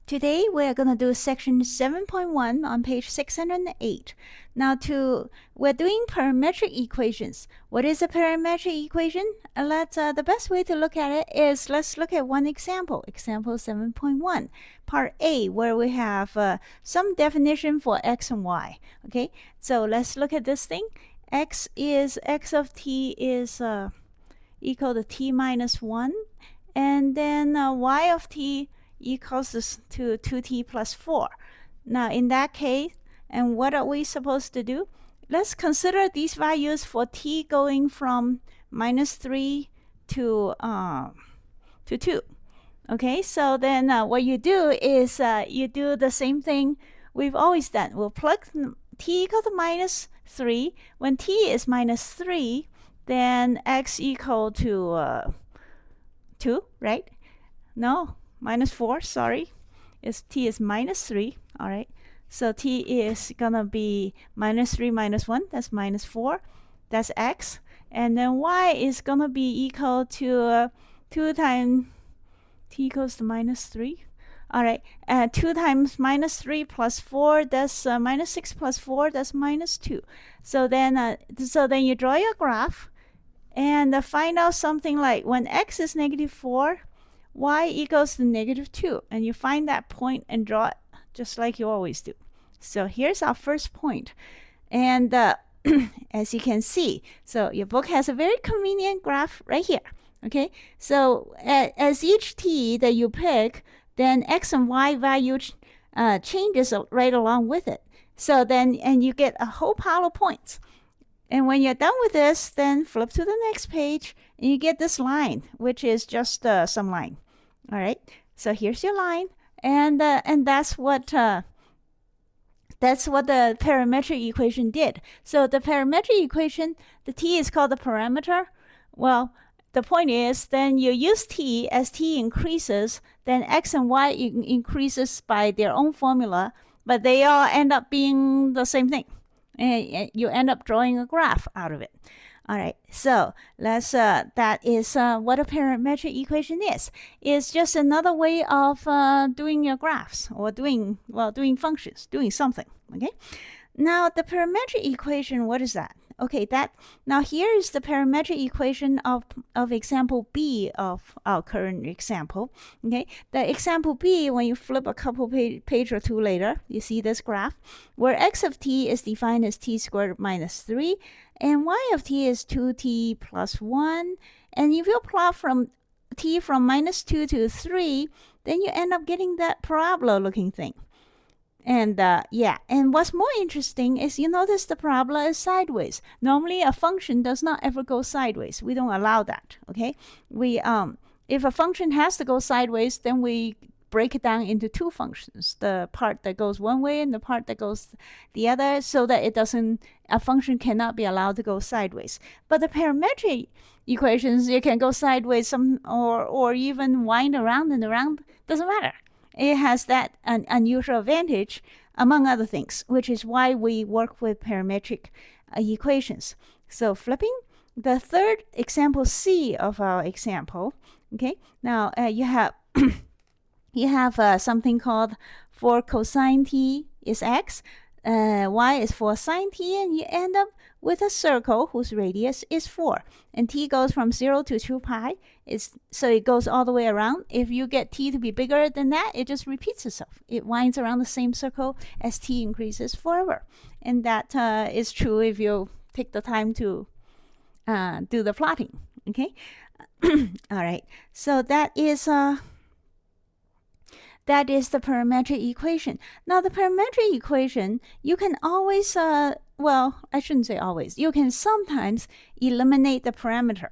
Today we're going to do section 7.1 on page 608. Now we're doing parametric equations. What is a parametric equation? The best way to look at it is let's look at one example, example 7.1, part A, where we have some definition for x and y. Okay, so let's look at this thing. X of t is equal to t minus 1, and then y of t equals to 2t plus 4. Now in that case, and what are we supposed to do? Let's consider these values for t going from minus 3 to 2. Okay, so then what you do is you do the same thing we've always done. We'll plug t equal to minus 3. When t is minus 3, then x equal to 2, right? No, minus 4, sorry. T is minus 3, all right? So t is gonna be minus 3 minus 1, that's minus 4, that's x. And then y is gonna be equal to 2 times t equals to minus 3. All right, 2 times minus 3 plus 4, that's minus 6 plus 4, that's minus 2. So then you draw your graph and find out something like when x is negative 4, y equals to negative 2. And you find that point and draw it just like you always do. So here's our first point. And as you can see, so your book has a very convenient graph right here. Okay, so as each t that you pick, then x and y value changes right along with it. So then, and you get a whole pile of points. And when you're done with this, then flip to the next page and you get this line, which is just some line. All right, so here's your line, and that's what the parametric equation did. So the parametric equation, the t is called the parameter. Well, the point is, then you use t as t increases, then x and y increases by their own formula, but they all end up being the same thing. And you end up drawing a graph out of it. All right, so let's that is what a parametric equation is. It's just another way of doing your graphs, or doing functions, doing something. Okay, now the parametric equation, what is that? Okay, now here is the parametric equation of example B of our current example. Okay, the example B, when you flip a couple page or two later, you see this graph where x of t is defined as t squared minus 3, and y of t is 2t plus 1. And if you plot from t from minus 2 to 3, then you end up getting that parabola looking thing. And yeah, and what's more interesting is you notice the parabola is sideways. Normally a function does not ever go sideways. We don't allow that. Okay, we if a function has to go sideways, then we break it down into two functions, the part that goes one way and the part that goes the other, so that a function cannot be allowed to go sideways. But the parametric equations, you can go sideways or even wind around and around, doesn't matter. It has that unusual advantage, among other things, which is why we work with parametric equations. So flipping the third example C of our example. Okay, now you have you have something called for cosine t is x, y is for sine t, and you end up with a circle whose radius is 4, and t goes from 0 to 2 pi. So it goes all the way around. If you get t to be bigger than that, it just repeats itself. It winds around the same circle as t increases forever. And that is true if you take the time to do the plotting. Okay, all right, so that is the parametric equation. Now the parametric equation, you can always well, I shouldn't say always, you can sometimes eliminate the parameter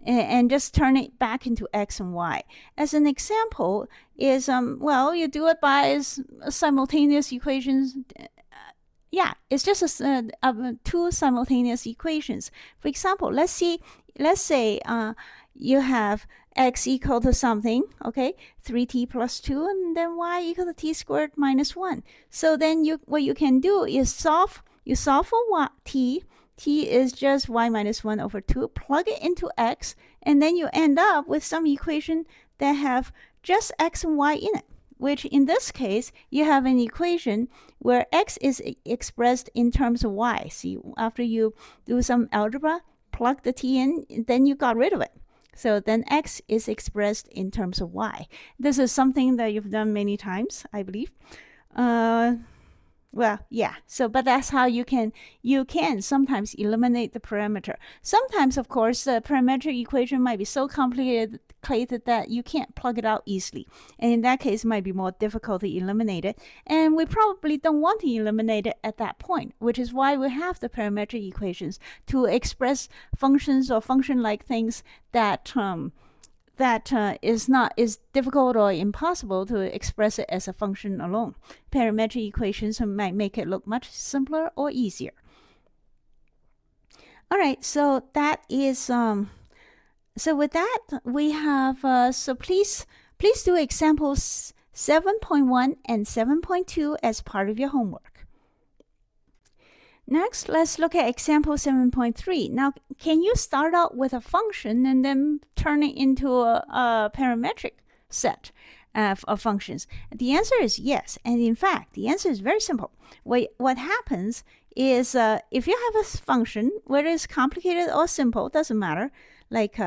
and just turn it back into x and y. As an example is well, you do it by simultaneous equations. Yeah, it's just two simultaneous equations. For example, let's say you have x equal to something, okay, 3t plus 2, and then y equal to t squared minus 1. So then what you can do is solve for t is just y minus 1 over 2, plug it into x, and then you end up with some equation that have just x and y in it, which in this case, you have an equation where x is expressed in terms of y. See, after you do some algebra, plug the t in, then you got rid of it. So then x is expressed in terms of y. This is something that you've done many times, I believe. Well, yeah. So, but that's how you can sometimes eliminate the parameter. Sometimes, of course, the parametric equation might be so complicated that you can't plug it out easily. And in that case, it might be more difficult to eliminate it. And we probably don't want to eliminate it at that point, which is why we have the parametric equations to express functions or function-like things that is difficult or impossible to express it as a function alone. Parametric equations might make it look much simpler or easier. All right, so that is so with that we have so please do examples 7.1 and 7.2 as part of your homework. Next, let's look at example 7.3. Now, can you start out with a function and then turn it into a parametric set of functions? The answer is yes. And in fact, the answer is very simple. What happens is if you have a function, whether it's complicated or simple, doesn't matter. Like,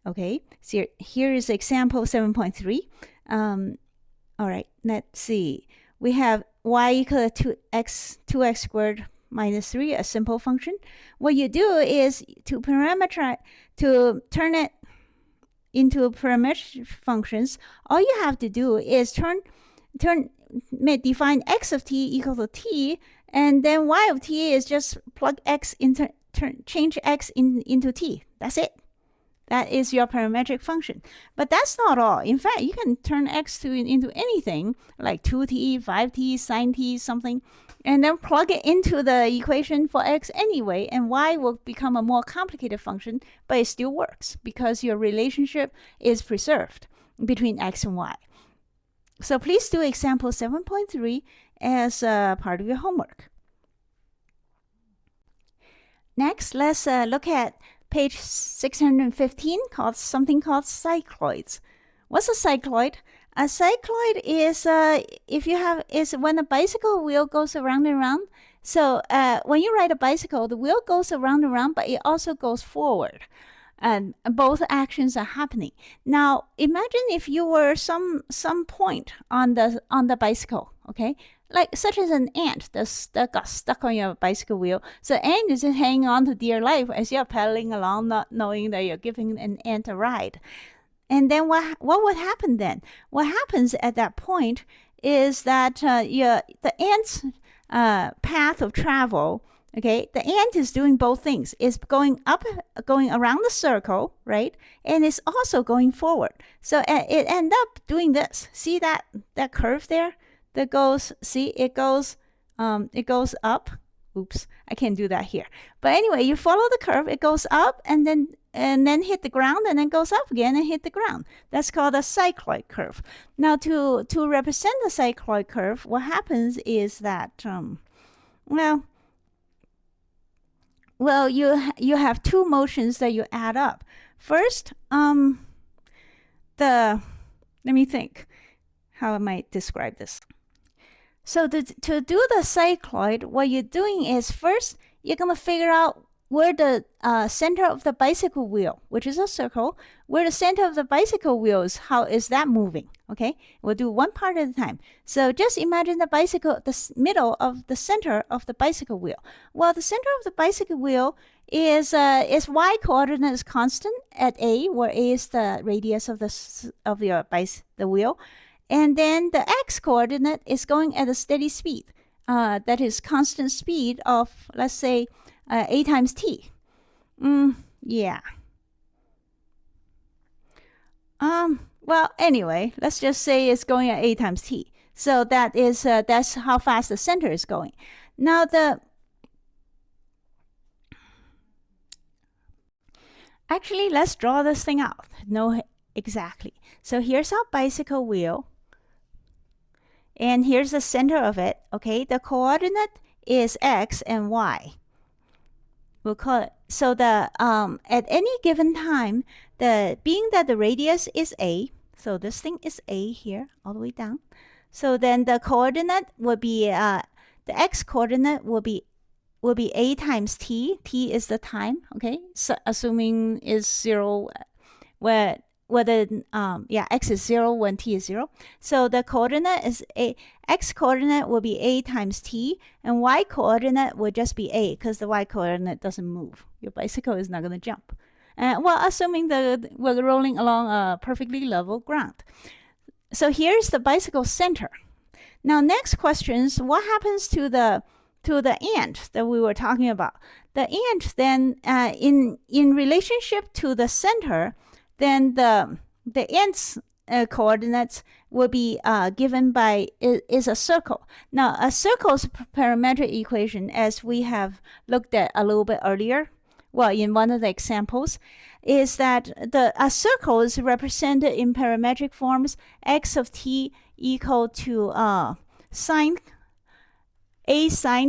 okay, so here is example 7.3. All right, let's see. We have y equal to 2x squared minus 3, a simple function. What you do is to turn it into parametric functions, all you have to do is define x of t equal to t, and then y of t is just plug x into, change x into t. That's it. That is your parametric function. But that's not all. In fact, you can turn x into anything like 2t, 5t, sine t, something, and then plug it into the equation for x anyway, and y will become a more complicated function, but it still works because your relationship is preserved between x and y. So please do example 7.3 as part of your homework. Next, let's look at page 615, something called cycloids. What's a cycloid? A cycloid is when a bicycle wheel goes around and around. So when you ride a bicycle, the wheel goes around and around, but it also goes forward. And both actions are happening. Now imagine if you were some point on the bicycle, okay? Like such as an ant that got stuck on your bicycle wheel. So ant is just hanging on to dear life as you're pedaling along, not knowing that you're giving an ant a ride. And then what would happen then? What happens at that point is that the ant's path of travel, okay, the ant is doing both things. It's going around the circle, right? And it's also going forward. So it ends up doing this. See that curve there? That goes, see, it goes up. Oops, I can't do that here. But anyway, you follow the curve. It goes up and then hit the ground, and then goes up again and hit the ground. That's called a cycloid curve. Now, to represent the cycloid curve, what happens is that well, you have two motions that you add up. First, let me think how I might describe this. So to do the cycloid, what you're doing is first you're going to figure out where the center of the bicycle wheel, which is a circle, where the center of the bicycle wheel is, how is that moving, okay? We'll do one part at a time. So just imagine the bicycle, the middle of the center of the bicycle wheel. Well, the center of the bicycle wheel is y coordinate is constant at a, where a is the radius of the wheel. And then the x coordinate is going at a steady speed. That is constant speed of, let's say, a times t. Yeah. Well, anyway, let's just say it's going at a times t. So that is that's how fast the center is going. Now actually, let's draw this thing out. No, exactly. So here's our bicycle wheel. And here's the center of it, okay? The coordinate is x and y. We'll call it, so at any given time, being that the radius is a, So this thing is a here, all the way down. So then the coordinate would be, the x coordinate will be a times t. T is the time, okay? So assuming is 0, whether x is 0 when t is 0. So the coordinate is x coordinate will be a times t, and y coordinate will just be a, because the y coordinate doesn't move. Your bicycle is not going to jump. Well, assuming we're rolling along a perfectly level ground. So here's the bicycle center. Now, next questions: what happens to the ant that we were talking about? The ant then, in relationship to the center, then the ant's coordinates will be given by is a circle. Now, a circle's parametric equation, as we have looked at a little bit earlier, well, in one of the examples, is that a circle is represented in parametric forms: x of t equal to sine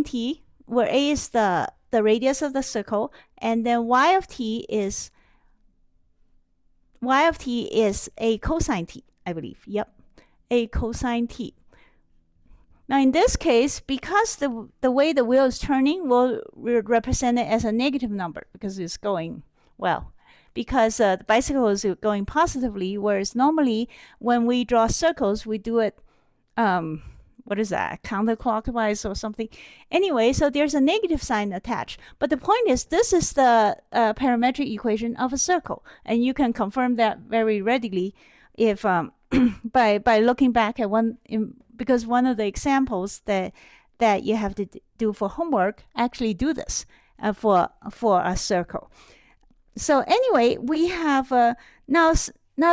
t, where a is the radius of the circle, and then y of t is a cosine t, I believe. Yep, a cosine t. Now in this case, because the way the wheel is turning, we'll represent it as a negative number because it's going, well, because the bicycle is going positively, whereas normally when we draw circles, we do it, what is that, counterclockwise or something. Anyway, so there's a negative sign attached. But the point is, this is the parametric equation of a circle, and you can confirm that very readily if by looking back at because one of the examples that you have to do for homework actually do this for a circle. So anyway, we have now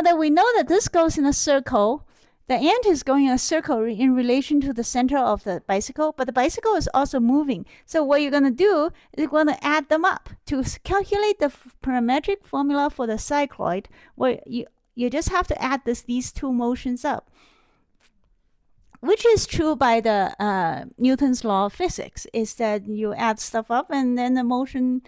that we know that this goes in a circle, the ant is going in a circle in relation to the center of the bicycle, but the bicycle is also moving. So what you're going to do is you're going to add them up to calculate the parametric formula for the cycloid. Where you just have to add these two motions up, which is true by the Newton's law of physics, is that you add stuff up and then the motion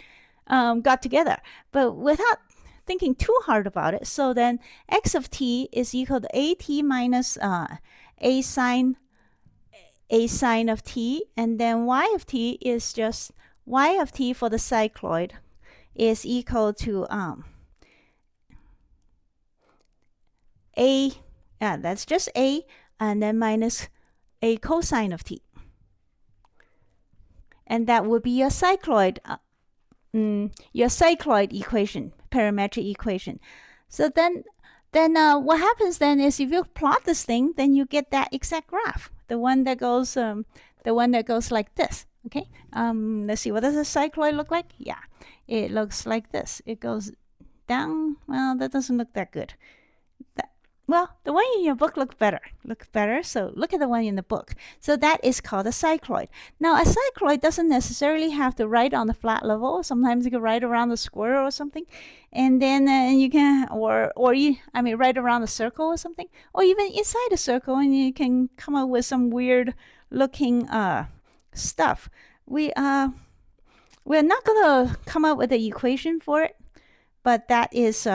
got together, but without thinking too hard about it. So then x of t is equal to at minus a sine of t, and then y of t is just y of t for the cycloid is equal to a, that's just a, and then minus a cosine of t, and that would be your cycloid equation, parametric equation. So then what happens then is, if you plot this thing, then you get that exact graph, the one that goes like this. Okay, let's see, what does a cycloid look like? Yeah, it looks like this. It goes down. Well, that doesn't look that good. Well, the one in your book looks better. So look at the one in the book. So that is called a cycloid. Now, a cycloid doesn't necessarily have to write on the flat level. Sometimes you can write around the square or something, and then you can, write around the circle or something, or even inside a circle, and you can come up with some weird looking stuff. We're not gonna come up with the equation for it, but that is.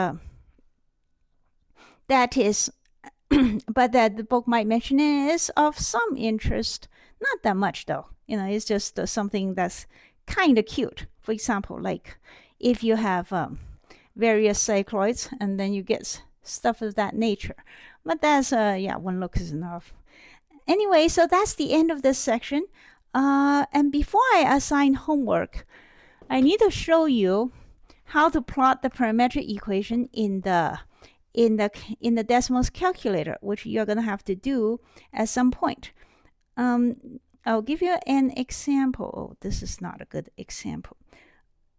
But that the book might mention it is of some interest. Not that much though. It's just something that's kind of cute. For example, like if you have various cycloids, and then you get stuff of that nature. But that's one look is enough. Anyway, so that's the end of this section. And before I assign homework, I need to show you how to plot the parametric equation in the Desmos calculator, which you're going to have to do at some point. I'll give you an example. Oh, this is not a good example.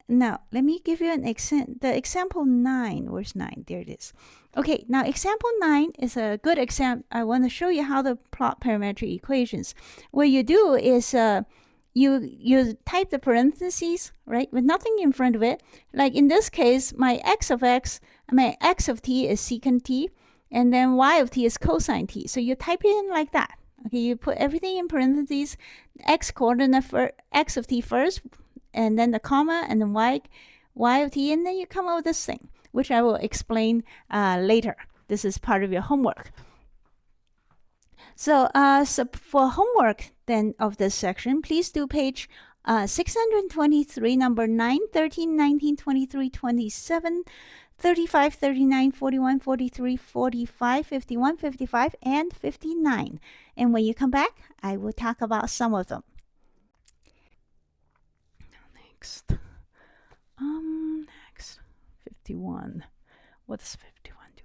Now, let me give you the example 9. Where's 9? There it is. Okay, now example 9 is a good example. I want to show you how to plot parametric equations. What you do is you type the parentheses, right, with nothing in front of it. Like in this case, my x of t is secant t, and then y of t is cosine t. So you type it in like that. Okay, you put everything in parentheses, x coordinate for x of t first, and then the comma, and then y of t, and then you come up with this thing, which I will explain later. This is part of your homework. So, for homework then of this section, please do page 623, number 9, 13, 19, 23, 27, 35, 39, 41, 43, 45, 51, 55, and 59. And when you come back, I will talk about some of them. Next. Next. 51. What does 51 do?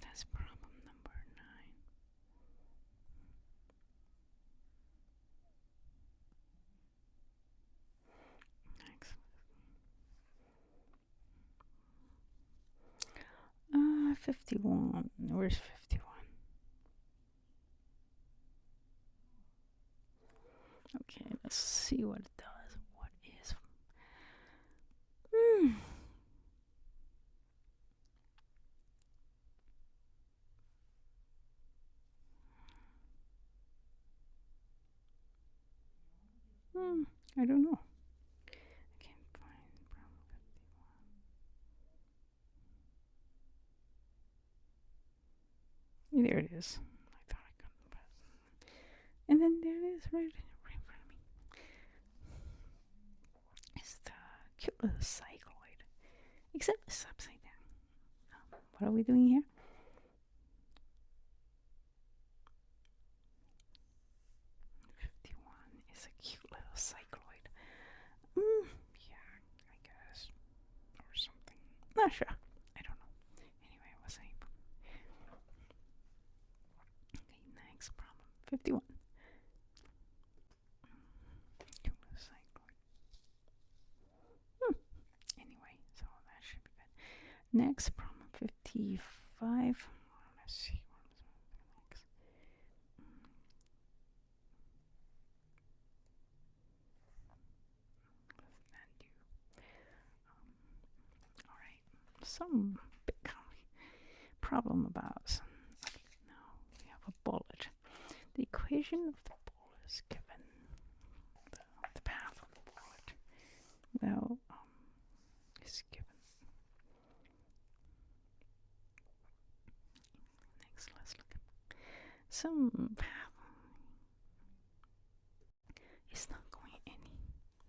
That's problem number 9. Next. 51. Where's 51? Okay, let's see what it does. What is? I don't know. I can't find problem 51. There it is. I thought I couldn't press. And then there it is, right in front of me. It's the cute little cycloid. Except it's upside down. What are we doing here? Is a cute little cycloid. Yeah, I guess. Or something. Not sure. I don't know. Anyway, I was able. Okay, next problem. 51. Cute little cycloid. Anyway, so that should be good. Next problem. 55. Let's see. Some big problem about. Okay, now we have a bullet. The equation of the bullet is given. The path of the bullet, well, is given. Next, let's look at some path. It's not going any.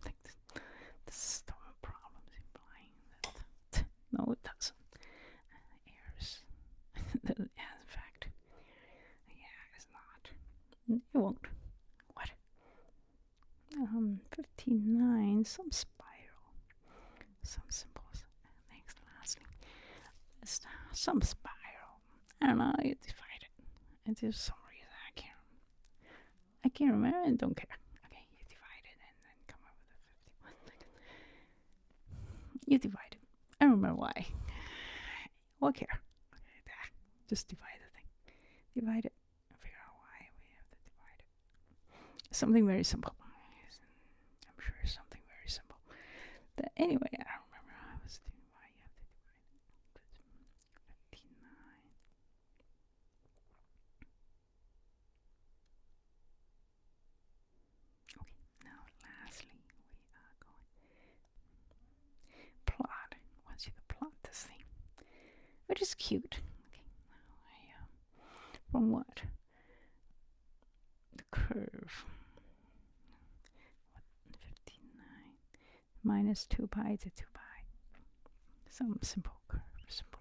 Like this is the problem implying that. No, it doesn't. Errors. In fact, yeah, it's not. It won't. What? 59. Some spiral. Some symbols. Next, lastly, it's some spiral. I don't know. You divide it. And there's some reason I can't remember and don't care. Okay, you divide it and then come up with a 51. You divide it. I don't remember why. What care? Okay, there. Just divide the thing. Divide it. Figure out why we have to divide it. Something very simple. I'm sure it's something very simple. But anyway, I don't remember how I was doing why you have to divide it. 59. Okay, now lastly we are going plot. Once you plot this thing, which is cute. Okay, now from what? The curve. 59 minus 2 pi to 2 pi. Some simple curve, simple